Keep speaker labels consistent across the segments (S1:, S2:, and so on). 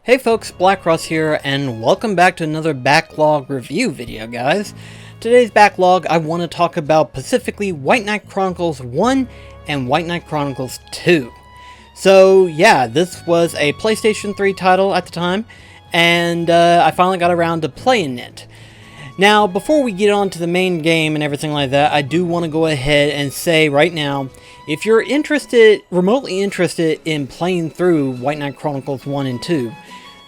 S1: Hey folks, BlackCross here, and welcome back to another backlog review video, guys. Today's backlog, I want to talk about specifically White Knight Chronicles 1 and White Knight Chronicles 2. So yeah, this was a PlayStation 3 title at the time, and I finally got around to playing it. Now, before we get on to the main game and everything like that, I do want to go ahead and say right now, if you're remotely interested in playing through White Knight Chronicles 1 and 2,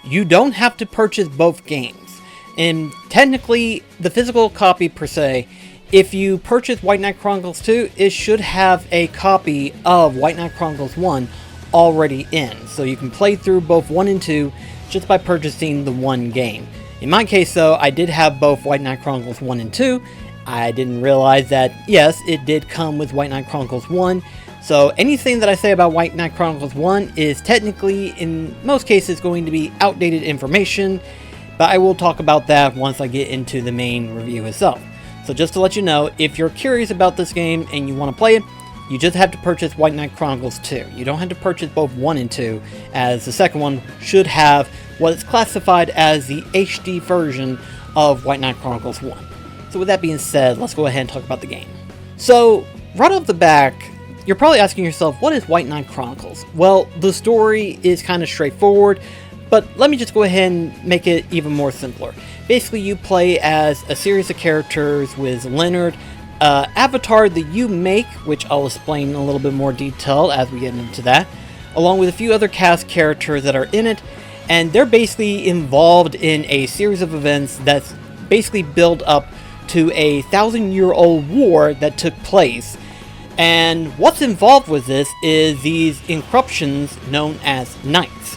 S1: you don't have to purchase both games. And technically, the physical copy per se, if you purchase White Knight Chronicles 2, it should have a copy of White Knight Chronicles 1 already in. So you can play through both 1 and 2 just by purchasing the one game. In my case though, I did have both White Knight Chronicles 1 and 2. I didn't realize that, yes, it did come with White Knight Chronicles 1. So anything that I say about White Knight Chronicles 1 is technically, in most cases, going to be outdated information, but I will talk about that once I get into the main review itself. So just to let you know, if you're curious about this game and you want to play it, you just have to purchase White Knight Chronicles 2. You don't have to purchase both 1 and 2, as the second one should have what is classified as the HD version of White Knight Chronicles 1. So with that being said, let's go ahead and talk about the game. So, right off the back, you're probably asking yourself, what is White Knight Chronicles? Well, the story is kind of straightforward, but let me just go ahead and make it even more simpler. Basically, you play as a series of characters with Leonard, avatar that you make, which I'll explain in a little bit more detail as we get into that, along with a few other cast characters that are in it, and they're basically involved in a series of events that's basically built up to a 1,000-year-old war that took place. And what's involved with this is these encryptions known as knights.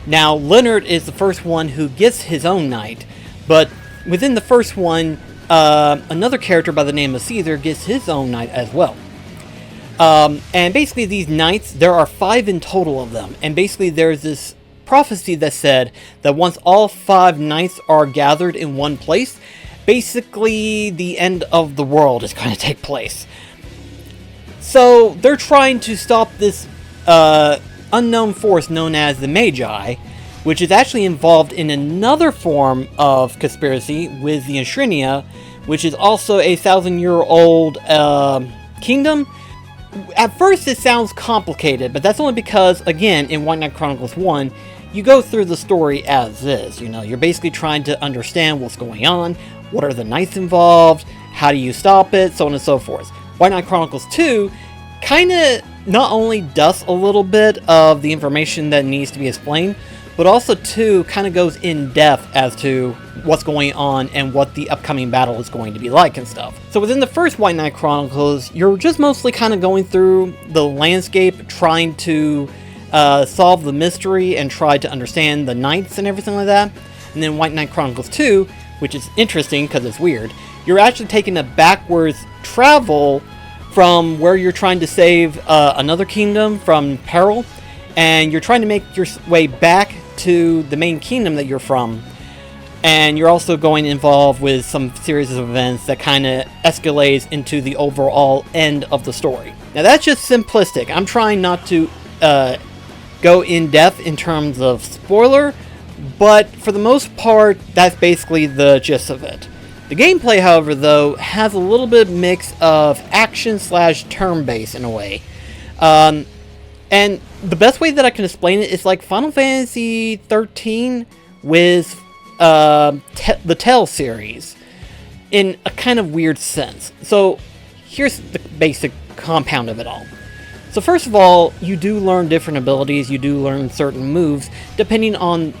S1: Now, Leonard is the first one who gets his own knight, but within the first one, another character by the name of Caesar gets his own knight as well. And basically these knights, there are 5 in total of them, and basically there's this prophecy that said that once all 5 knights are gathered in one place, basically the end of the world is going to take place. So they're trying to stop this unknown force known as the Magi, which is actually involved in another form of conspiracy with the Enshrinia, which is also a 1,000-year-old kingdom. At first it sounds complicated, but that's only because, again, in White Knight Chronicles 1, you go through the story as is. You know, you're basically trying to understand what's going on, what are the knights involved, how do you stop it, so on and so forth. White Knight Chronicles 2 kind of not only does a little bit of the information that needs to be explained, but also 2 kind of goes in depth as to what's going on and what the upcoming battle is going to be like and stuff. So within the first White Knight Chronicles, you're just mostly kind of going through the landscape, trying to solve the mystery and try to understand the knights and everything like that. And then White Knight Chronicles 2, which is interesting because it's weird, you're actually taking a backwards travel from where you're trying to save another kingdom from peril, and you're trying to make your way back to the main kingdom that you're from, and you're also going involved with some series of events that kind of escalates into the overall end of the story. Now that's just simplistic. I'm trying not to go in depth in terms of spoiler, but for the most part, that's basically the gist of it. The gameplay, however, though, has a little bit of mix of action / turn-based in a way. And the best way that I can explain it is like Final Fantasy 13 with the Tales series in a kind of weird sense. So here's the basic compound of it all. So first of all, you do learn different abilities, you do learn certain moves, depending on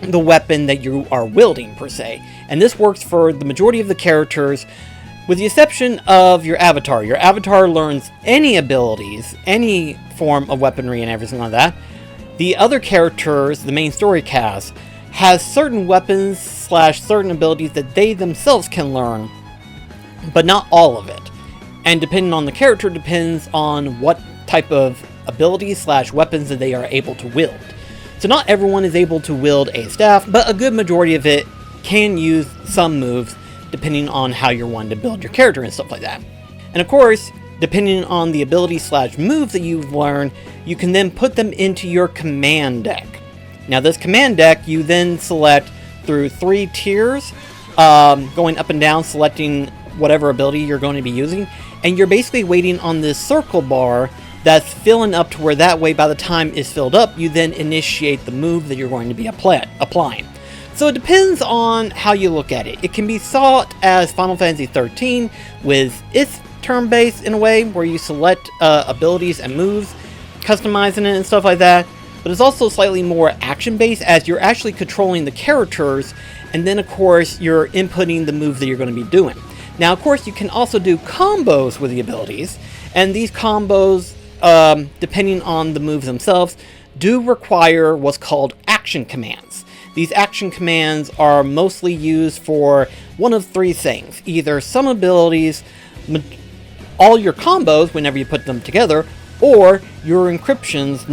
S1: the weapon that you are wielding, per se. And this works for the majority of the characters, with the exception of your avatar. Your avatar learns any abilities, any form of weaponry and everything like that. The other characters, the main story cast, has certain weapons / certain abilities that they themselves can learn, but not all of it. And depending on the character, depends on what type of abilities / weapons that they are able to wield. So not everyone is able to wield a staff, but a good majority of it can use some moves, depending on how you're wanting to build your character and stuff like that. And of course, depending on the ability / moves that you've learned, you can then put them into your command deck. Now this command deck you then select through 3 tiers, going up and down, selecting whatever ability you're going to be using, and you're basically waiting on this circle bar that's filling up to where that way by the time it's filled up, you then initiate the move that you're going to be applying. So it depends on how you look at it. It can be thought as Final Fantasy 13 with its turn-based in a way, where you select abilities and moves, customizing it and stuff like that, but it's also slightly more action-based as you're actually controlling the characters, and then of course you're inputting the move that you're going to be doing. Now of course you can also do combos with the abilities, and these combos, depending on the moves themselves, do require what's called action commands. These action commands are mostly used for one of 3 things: either some abilities, all your combos whenever you put them together, or your encryptions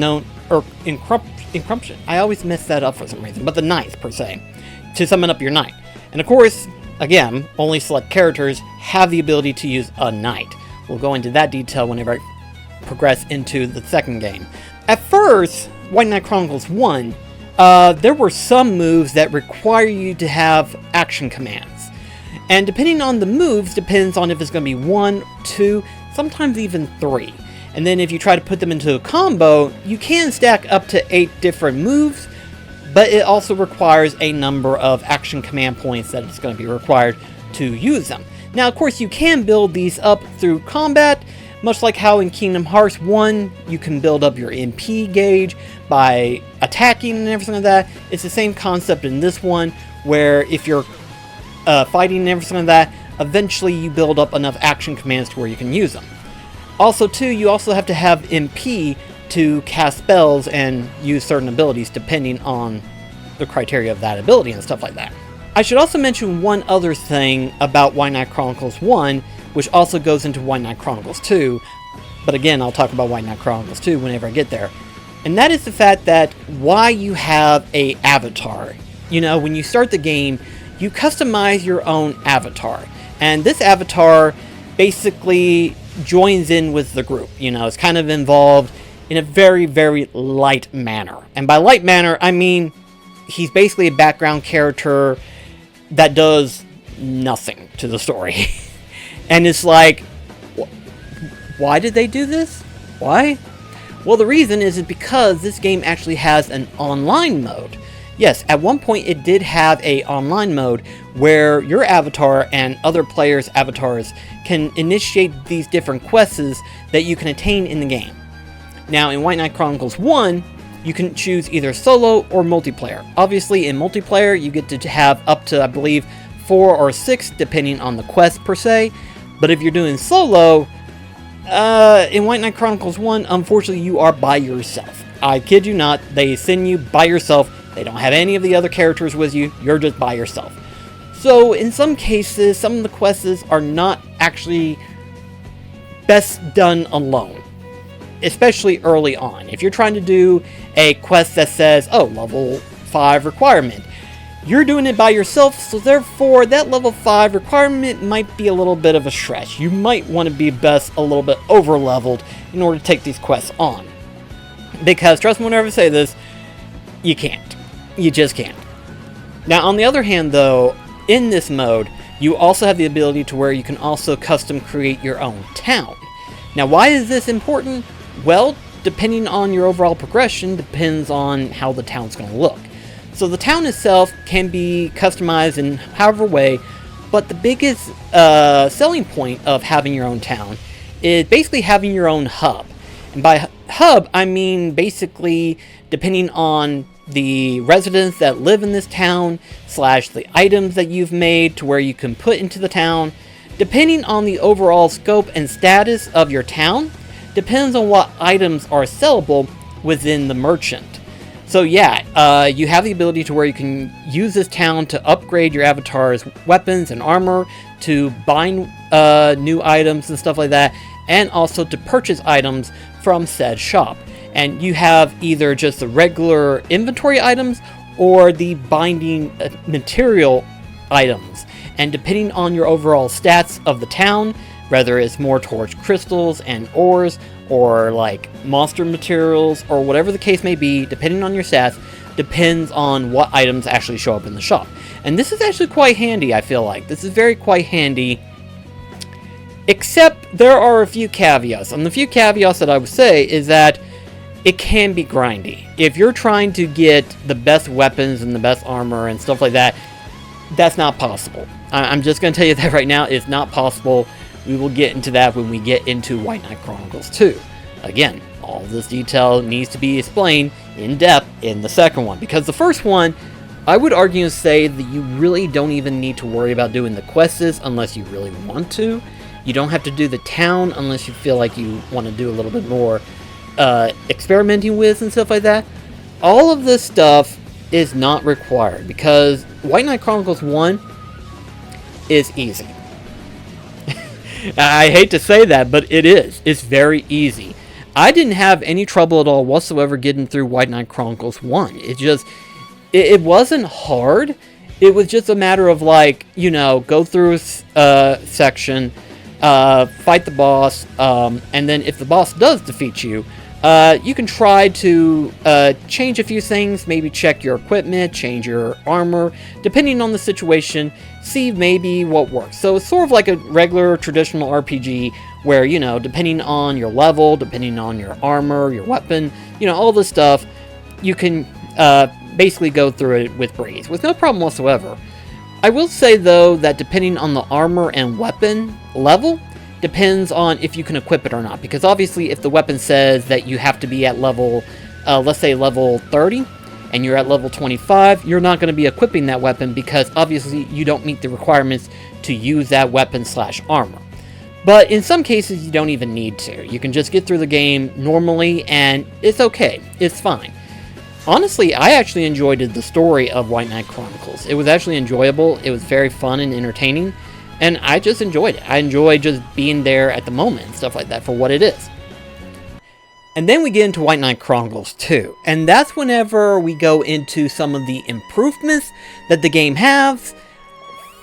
S1: encryption. I always mess that up for some reason, but the knights per se, to summon up your knight. And of course, again, only select characters have the ability to use a knight. We'll go into that detail whenever I progress into the second game. At first, White Knight Chronicles 1, there were some moves that require you to have action commands. And depending on the moves, depends on if it's going to be 1, 2, sometimes even 3. And then if you try to put them into a combo, you can stack up to 8 different moves, but it also requires a number of action command points that it's going to be required to use them. Now, of course, you can build these up through combat, much like how in Kingdom Hearts 1, you can build up your MP gauge by attacking and everything like that. It's the same concept in this one, where if you're fighting and everything like that, eventually you build up enough action commands to where you can use them. Also, too, you also have to have MP to cast spells and use certain abilities depending on the criteria of that ability and stuff like that. I should also mention one other thing about White Knight Chronicles 1, which also goes into White Knight Chronicles 2, but again, I'll talk about White Knight Chronicles 2 whenever I get there. And that is the fact that why you have a avatar. You know, when you start the game, you customize your own avatar, and this avatar basically joins in with the group. You know, it's kind of involved in a very, very light manner. And by light manner, I mean he's basically a background character that does nothing to the story. And it's like, why did they do this? Why? Well, the reason is because this game actually has an online mode. Yes, at one point it did have a online mode where your avatar and other players' avatars can initiate these different quests that you can attain in the game. Now, in White Knight Chronicles 1, you can choose either solo or multiplayer. Obviously, in multiplayer, you get to have up to, I believe, 4 or 6, depending on the quest per se. But if you're doing solo, in White Knight Chronicles 1, unfortunately, you are by yourself. I kid you not, they send you by yourself. They don't have any of the other characters with you, you're just by yourself. So, in some cases, some of the quests are not actually best done alone. Especially early on. If you're trying to do a quest that says, oh, level 5 requirement, you're doing it by yourself, so therefore that level 5 requirement might be a little bit of a stretch. You might want to be best a little bit over leveled in order to take these quests on. Because, trust me whenever I say this, you can't. You just can't. Now, on the other hand, though, in this mode, you also have the ability to where you can also custom create your own town. Now, why is this important? Well, depending on your overall progression, depends on how the town's going to look. So the town itself can be customized in however way, but the biggest selling point of having your own town is basically having your own hub. And by hub, I mean basically depending on the residents that live in this town, / the items that you've made to where you can put into the town. Depending on the overall scope and status of your town, depends on what items are sellable within the merchant. So yeah, you have the ability to where you can use this town to upgrade your avatar's weapons and armor, to buy new items and stuff like that, and also to purchase items from said shop. And you have either just the regular inventory items or the binding material items. And depending on your overall stats of the town, whether it's more towards crystals and ores, or like monster materials, or whatever the case may be, depending on your stats, depends on what items actually show up in the shop. And this is actually quite handy, I feel like. This is very quite handy. Except there are a few caveats. And the few caveats that I would say is that it can be grindy. If you're trying to get the best weapons and the best armor and stuff like that, that's not possible. I'm just going to tell you that right now. It's not possible. We will get into that when we get into White Knight Chronicles 2. Again, all this detail needs to be explained in depth in the second one. Because the first one, I would argue and say that you really don't even need to worry about doing the quests unless you really want to. You don't have to do the town unless you feel like you want to do a little bit more experimenting with and stuff like that. All of this stuff is not required because White Knight Chronicles 1 is easy. I hate to say that, but it is. It's very easy. I didn't have any trouble at all whatsoever getting through White Knight Chronicles 1. It wasn't hard. It was just a matter of, like, you know, go through a section, fight the boss, and then if the boss does defeat you, you can try to change a few things, maybe check your equipment, change your armor, depending on the situation, see maybe what works. So it's sort of like a regular traditional RPG where, you know, depending on your level, depending on your armor, your weapon, you know, all this stuff, you can basically go through it with breeze, with no problem whatsoever. I will say, though, that depending on the armor and weapon level, depends on if you can equip it or not. Because obviously, if the weapon says that you have to be at level, let's say level 30, and you're at level 25, you're not going to be equipping that weapon because obviously you don't meet the requirements to use that weapon / armor. But in some cases, you don't even need to. You can just get through the game normally, and it's okay. It's fine. Honestly, I actually enjoyed the story of White Knight Chronicles. It was actually enjoyable. It was very fun and entertaining. And I just enjoyed it. I enjoyed just being there at the moment and stuff like that for what it is. And then we get into White Knight Chronicles 2. And that's whenever we go into some of the improvements that the game has,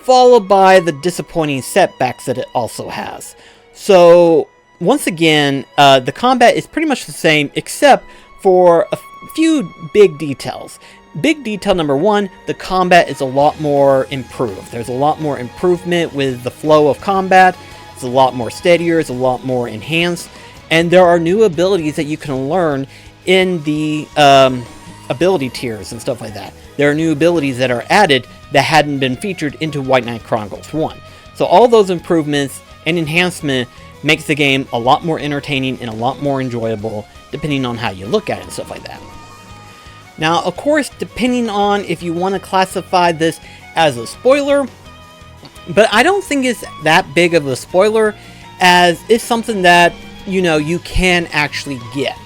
S1: followed by the disappointing setbacks that it also has. So, once again, the combat is pretty much the same, except for a few big details. Big detail number one, the combat is a lot more improved. There's a lot more improvement with the flow of combat. It's a lot more steadier. It's a lot more enhanced. And there are new abilities that you can learn in the ability tiers and stuff like that. There are new abilities that are added that hadn't been featured into White Knight Chronicles 1. So all those improvements and enhancement makes the game a lot more entertaining and a lot more enjoyable, depending on how you look at it and stuff like that. Now, of course, depending on if you want to classify this as a spoiler, but I don't think it's that big of a spoiler, as it's something that, you know, you can actually get.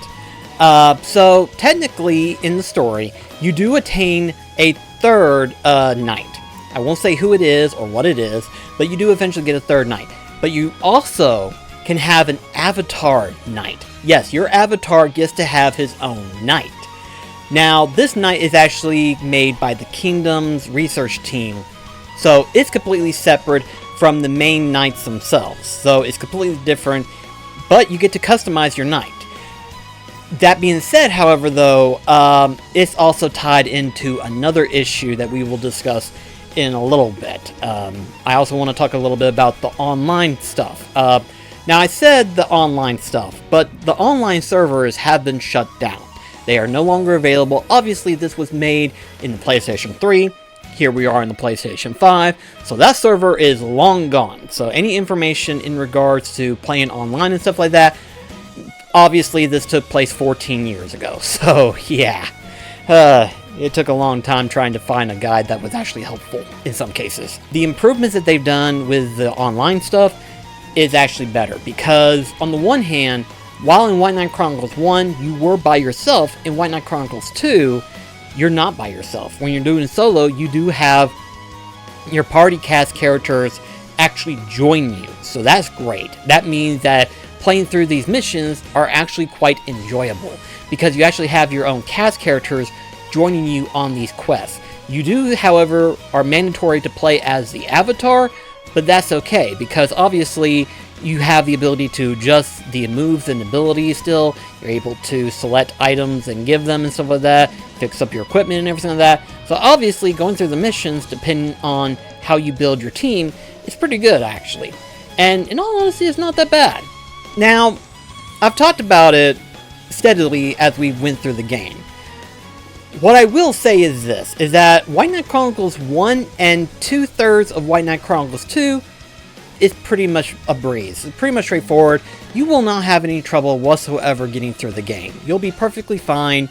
S1: So, technically, in the story, you do attain a third knight. I won't say who it is or what it is, but you do eventually get a third knight. But you also can have an avatar knight. Yes, your avatar gets to have his own knight. Now, this knight is actually made by the Kingdom's research team, so it's completely separate from the main knights themselves. So it's completely different, but you get to customize your knight. That being said, however, though, it's also tied into another issue that we will discuss in a little bit. I also want to talk a little bit about the online stuff. Now, I said the online stuff, but the online servers have been shut down. They are no longer available. Obviously, this was made in the PlayStation 3. Here we are in the PlayStation 5. So that server is long gone. So any information in regards to playing online and stuff like that, obviously this took place 14 years ago. So yeah, it took a long time trying to find a guide that was actually helpful in some cases. The improvements that they've done with the online stuff is actually better. Because on the one hand, while in White Knight Chronicles 1, you were by yourself, in White Knight Chronicles 2, you're not by yourself. When you're doing solo, you do have your party cast characters actually join you. So that's great. That means that playing through these missions are actually quite enjoyable, because you actually have your own cast characters joining you on these quests. You do, however, are mandatory to play as the avatar, but that's okay, because obviously You have the ability to adjust the moves and abilities still. You're able to select items and give them and stuff like that. Fix up your equipment and everything like that. So obviously, going through the missions, depending on how you build your team, is pretty good, actually. And in all honesty, it's not that bad. Now, I've talked about it steadily as we went through the game. What I will say is this, is that White Knight Chronicles 1 and 2/3 of White Knight Chronicles 2 is pretty much a breeze. It's pretty much straightforward. You will not have any trouble whatsoever getting through the game. You'll be perfectly fine.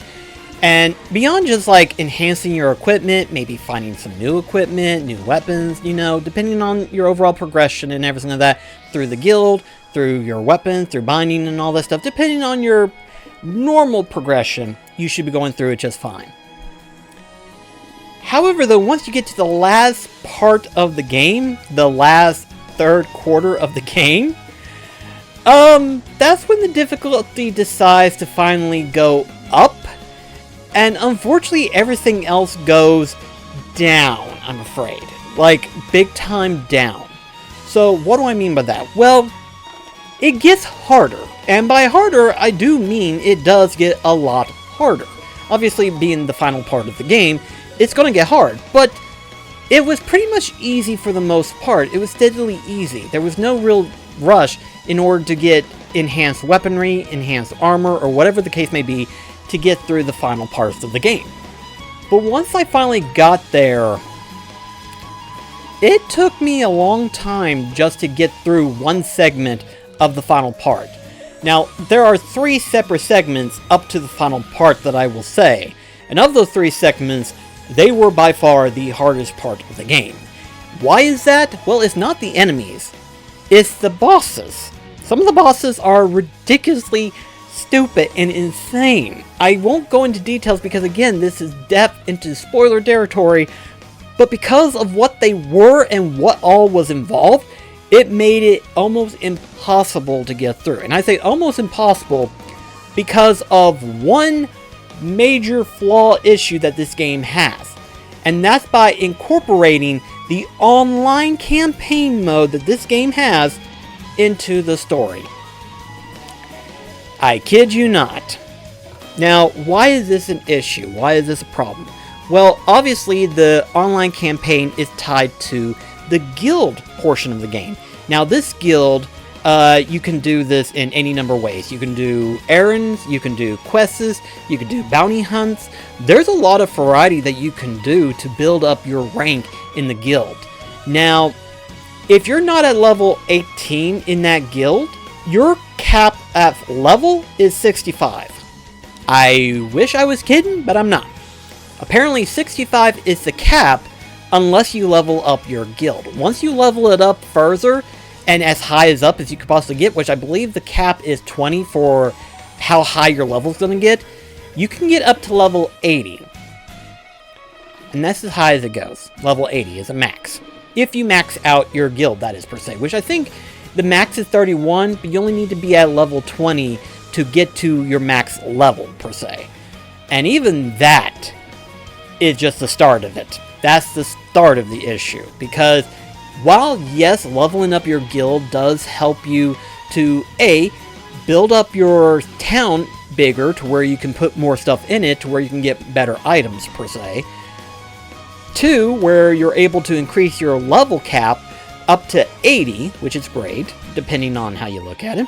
S1: And beyond just like enhancing your equipment, maybe finding some new equipment, new weapons, you know, depending on your overall progression and everything like that, through the guild, through your weapons, through binding and all that stuff, depending on your normal progression, you should be going through it just fine. However, though, once you get to the last part of the game, the last third quarter of the game, that's when the difficulty decides to finally go up, and unfortunately everything else goes down, I'm afraid. Like, big time down. So, what do I mean by that? Well, it gets harder, and by harder, I do mean it does get a lot harder. Obviously, being the final part of the game, it's gonna get hard, but it was pretty much easy for the most part. It was steadily easy. There was no real rush in order to get enhanced weaponry, enhanced armor, or whatever the case may be, to get through the final parts of the game. But once I finally got there, it took me a long time just to get through one segment of the final part. Now, there are 3 separate segments up to the final part that I will say, and of those 3 segments, they were by far the hardest part of the game. Why is that? Well, it's not the enemies. It's the bosses. Some of the bosses are ridiculously stupid and insane. I won't go into details because, again, this is depth into spoiler territory, but because of what they were and what all was involved, it made it almost impossible to get through. And I say almost impossible because of one major flaw issue that this game has, and that's by incorporating the online campaign mode that this game has into the story. I kid you not. Now, why is this an issue? Why is this a problem? Well, obviously the online campaign is tied to the guild portion of the game. Now, this guild, you can do this in any number of ways. You can do errands, you can do quests, you can do bounty hunts. There's a lot of variety that you can do to build up your rank in the guild. Now, if you're not at level 18 in that guild, your cap at level is 65. I wish I was kidding, but I'm not. Apparently 65 is the cap unless you level up your guild. Once you level it up further, and as high as up as you could possibly get, which I believe the cap is 20 for how high your level is going to get, you can get up to level 80. And that's as high as it goes. Level 80 is a max. If you max out your guild, that is, per se. Which I think the max is 31, but you only need to be at level 20 to get to your max level, per se. And even that is just the start of it. That's the start of the issue. Because while, yes, leveling up your guild does help you to, A, build up your town bigger to where you can put more stuff in it, to where you can get better items, per se. 2, where you're able to increase your level cap up to 80, which is great, depending on how you look at it.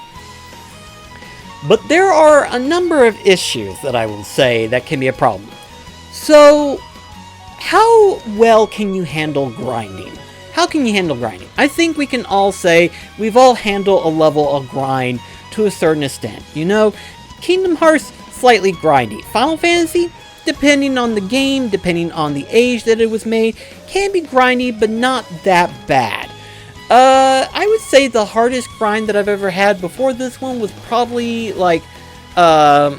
S1: But there are a number of issues that I will say that can be a problem. So, how well can you handle grinding? How can you handle grinding? I think we can all say we've all handled a level of grind to a certain extent. You know, Kingdom Hearts, slightly grindy. Final Fantasy, depending on the game, depending on the age that it was made, can be grindy, but not that bad. I would say the hardest grind that I've ever had before this one was probably like the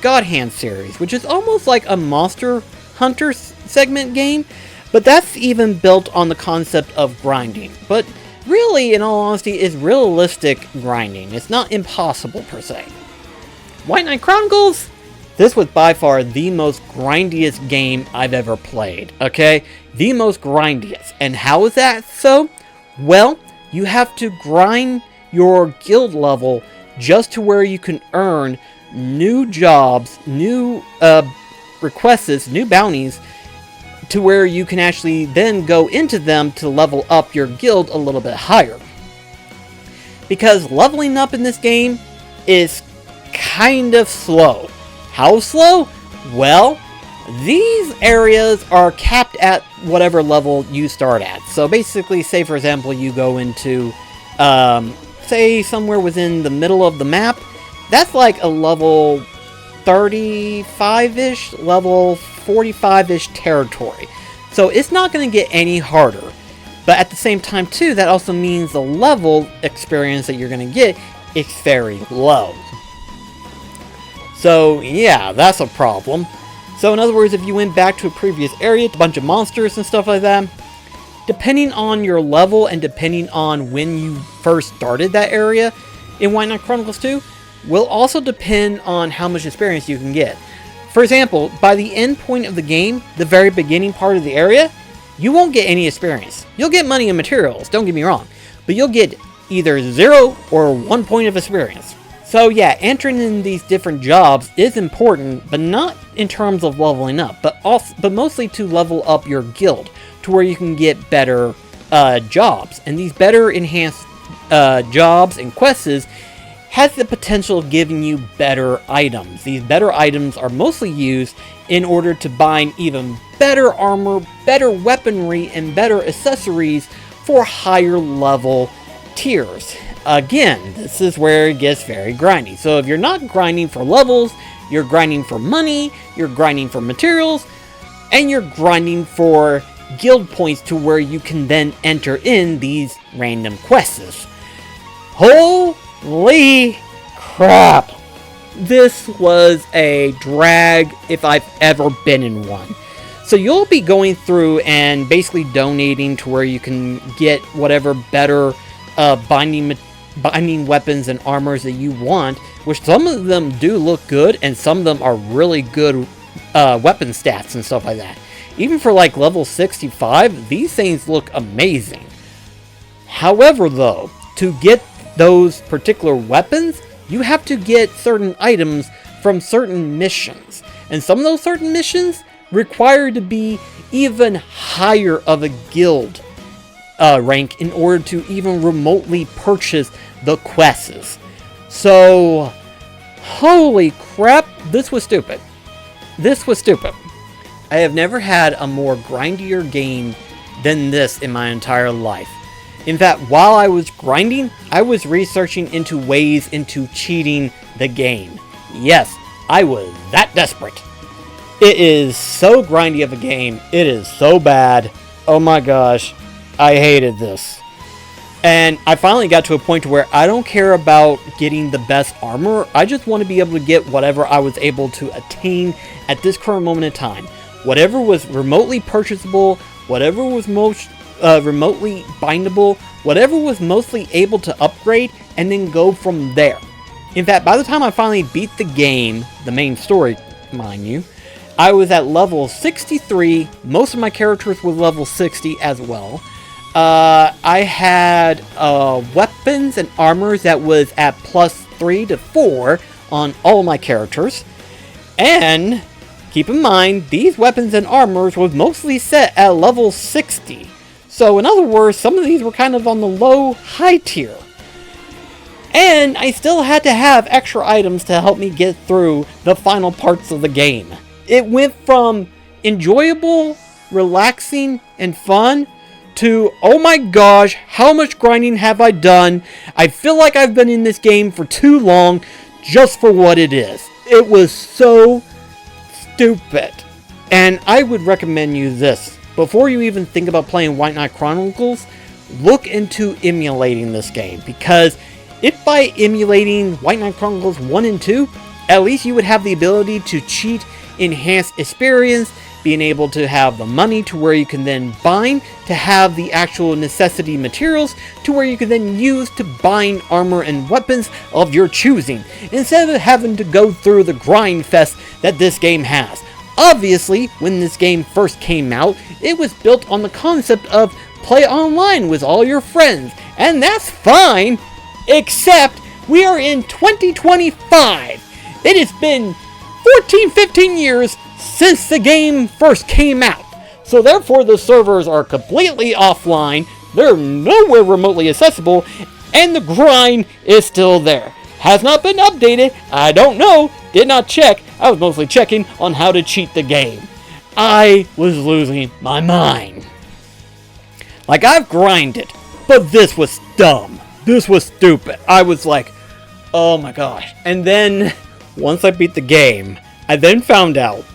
S1: God Hand series, which is almost like a Monster Hunter segment game. But that's even built on the concept of grinding. But really, in all honesty, is realistic grinding. It's not impossible, per se. White Knight Chronicles? This was by far the most grindiest game I've ever played, okay? The most grindiest. And how is that so? Well, you have to grind your guild level just to where you can earn new jobs, new requests, new bounties, to where you can actually then go into them to level up your guild a little bit higher. Because leveling up in this game is kind of slow. How slow? Well, these areas are capped at whatever level you start at. So basically, say for example, you go into, say somewhere within the middle of the map, that's like a level 35-ish, level 45-ish territory. So it's not going to get any harder. But at the same time too, that also means the level experience that you're going to get is very low. So yeah, that's a problem. So in other words, if you went back to a previous area, a bunch of monsters and stuff like that, depending on your level and depending on when you first started that area in White Knight Chronicles 2, will also depend on how much experience you can get. For example, by the end point of the game, the very beginning part of the area, you won't get any experience. You'll get money and materials, don't get me wrong, but you'll get either 0 or 1 point of experience. So yeah, entering in these different jobs is important, but not in terms of leveling up, but mostly to level up your guild to where you can get better jobs. And these better enhanced jobs and quests has the potential of giving you better items. These better items are mostly used in order to bind even better armor, better weaponry, and better accessories for higher level tiers. Again, this is where it gets very grindy. So if you're not grinding for levels, you're grinding for money, you're grinding for materials, and you're grinding for guild points to where you can then enter in these random quests. Holy crap! This was a drag if I've ever been in one. So you'll be going through and basically donating to where you can get whatever better binding weapons and armors that you want, which some of them do look good and some of them are really good weapon stats and stuff like that. Even for like level 65, these things look amazing. However though, to get those particular weapons, you have to get certain items from certain missions. And some of those certain missions require to be even higher of a guild rank in order to even remotely purchase the quests. So, holy crap, this was stupid. This was stupid. I have never had a more grindier game than this in my entire life. In fact, while I was grinding, I was researching into ways into cheating the game. Yes, I was that desperate. It is so grindy of a game. It is so bad. Oh my gosh. I hated this. And I finally got to a point where I don't care about getting the best armor. I just want to be able to get whatever I was able to attain at this current moment in time. Whatever was remotely purchasable, whatever was most remotely bindable, whatever was mostly able to upgrade, and then go from there. In fact, by the time I finally beat the game, the main story, mind you, I was at level 63. Most of my characters were level 60 as well. I had weapons and armors that was at +3 to 4 on all my characters. And keep in mind, these weapons and armors was mostly set at level 60. So in other words, some of these were kind of on the low, high tier. And I still had to have extra items to help me get through the final parts of the game. It went from enjoyable, relaxing, and fun to, oh my gosh, how much grinding have I done? I feel like I've been in this game for too long just for what it is. It was so stupid. And I would recommend you this. Before you even think about playing White Knight Chronicles, look into emulating this game. Because if by emulating White Knight Chronicles 1 and 2, at least you would have the ability to cheat enhanced experience, being able to have the money to where you can then bind, to have the actual necessity materials to where you can then use to bind armor and weapons of your choosing, instead of having to go through the grind fest that this game has. Obviously, when this game first came out, it was built on the concept of play online with all your friends, and that's fine, except we are in 2025. It has been 14-15 years since the game first came out, so therefore the servers are completely offline, they're nowhere remotely accessible, and the grind is still there. Has not been updated, I don't know, did not check, I was mostly checking on how to cheat the game. I was losing my mind. Like, I've grinded, but this was dumb. This was stupid. I was like, oh my gosh. And then, once I beat the game, I then found out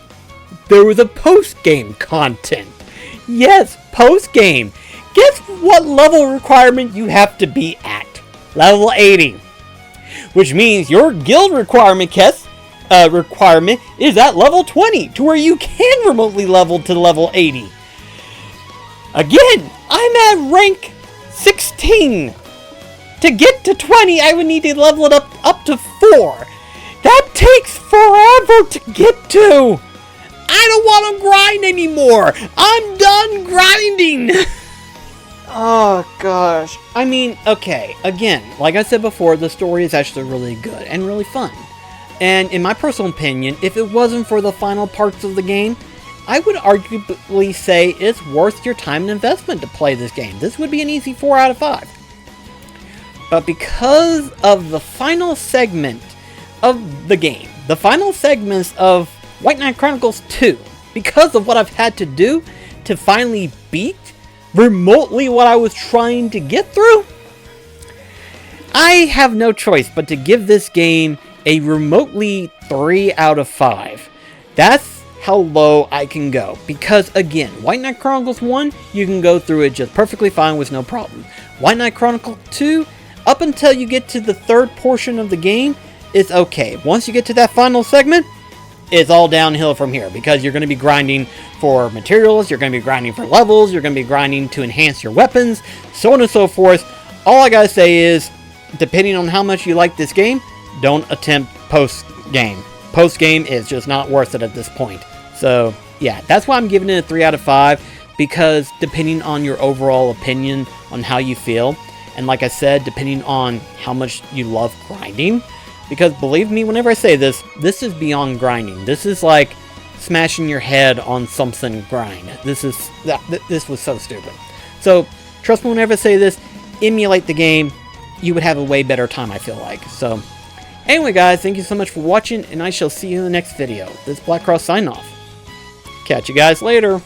S1: there was a post-game content. Yes, post-game. Guess what level requirement you have to be at? Level 80. Which means your guild requirement is at level 20, to where you can remotely level to level 80. Again, I'm at rank 16. To get to 20, I would need to level it up to 4. That takes forever to get to. I don't want to grind anymore. I'm done grinding. Oh gosh. I mean, okay, again, like I said before, the story is actually really good and really fun. And in my personal opinion, if it wasn't for the final parts of the game, I would arguably say it's worth your time and investment to play this game. This would be an easy 4 out of 5. But because of the final segment of the game, the final segments of White Knight Chronicles 2, because of what I've had to do to finally beat remotely what I was trying to get through, I have no choice but to give this game a remotely 3 out of 5. That's how low I can go. Because again, White Knight Chronicles 1, you can go through it just perfectly fine with no problem. White Knight Chronicles 2, up until you get to the third portion of the game, it's okay. Once you get to that final segment, it's all downhill from here, because you're going to be grinding for materials, you're going to be grinding for levels, you're going to be grinding to enhance your weapons, so on and so forth. All I gotta say is, depending on how much you like this game, don't attempt post-game. Post-game is just not worth it at this point. So, yeah, that's why I'm giving it a 3 out of 5, because depending on your overall opinion on how you feel, and like I said, depending on how much you love grinding, because believe me, whenever I say this, this is beyond grinding. This is like smashing your head on something grind. This was so stupid. So, trust me whenever I say this, emulate the game. You would have a way better time, I feel like. So, anyway guys, thank you so much for watching, and I shall see you in the next video. This is BlackCross sign off. Catch you guys later.